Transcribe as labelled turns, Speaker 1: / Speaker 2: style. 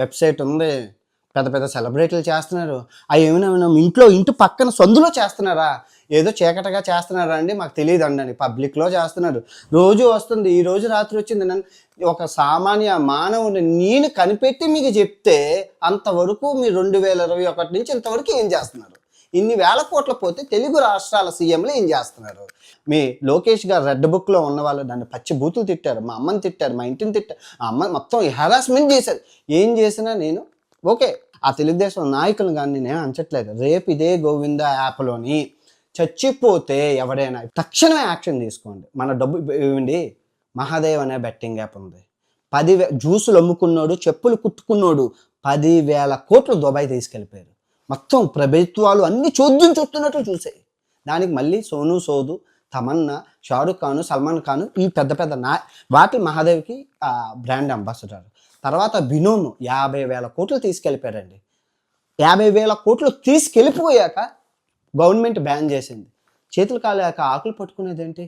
Speaker 1: Website ఉంది, పెద్ద పెద్ద సెలబ్రిటీలు చేస్తున్నారు. ఏమైనా ఇంటి పక్కన సందులో చేస్తున్నారా? ఏదో చీకటిగా చేస్తున్నారా అండి? మాకు తెలియదండి అని పబ్లిక్లో చేస్తున్నారు. రోజు వస్తుంది, ఈ రోజు రాత్రి వచ్చింది. నన్ను ఒక సామాన్య మానవుని నేను కనిపెట్టి మీకు చెప్తే అంతవరకు మీరు 2021 నుంచి ఇంతవరకు ఏం చేస్తున్నారు? ఇన్ని వేల కోట్ల పోతే తెలుగు రాష్ట్రాల సీఎంలు ఏం చేస్తున్నారు? మీ లోకేష్ గారు రెడ్ బుక్లో ఉన్న వాళ్ళు నన్ను పచ్చి బూతులు తిట్టారు, మా అమ్మని తిట్టారు, మా ఇంటిని తిట్టారు, ఆ అమ్మ మొత్తం హెరాస్మెంట్ చేశారు. ఏం చేసినా నేను ఓకే, ఆ తెలుగుదేశం నాయకులు కానీ నేనేం అంచట్లేదు. రేపు ఇదే గోవింద యాప్లోని చచ్చిపోతే ఎవరైనా తక్షణమే యాక్షన్ తీసుకోండి. మన డబ్బు ఇవ్వండి. మహాదేవ్ అనే బెట్టింగ్ యాప్ ఉంది. 10,000 జ్యూసులు అమ్ముకున్నాడు, చెప్పులు కుట్టుకున్నాడు, 10,000 కోట్లు దుబాయ్ తీసుకెళ్ళిపోయారు. మొత్తం ప్రభుత్వాలు అన్ని చోద్యం చూస్తున్నట్టు చూసాయి. దానికి మళ్ళీ సోను సోదు, తమన్నా, షారుఖ్ ఖాను, సల్మాన్ ఖాను ఈ పెద్ద పెద్ద వాటి మహాదేవ్కి బ్రాండ్ అంబాసిడర్. తర్వాత బినోను 50,000 కోట్లు తీసుకెళ్ళిపోయారండి. 50,000 కోట్లు తీసుకెళ్ళిపోయాక గవర్నమెంట్ బ్యాన్ చేసింది. చేతులు కాలేక ఆకులు పట్టుకునేదేంటి?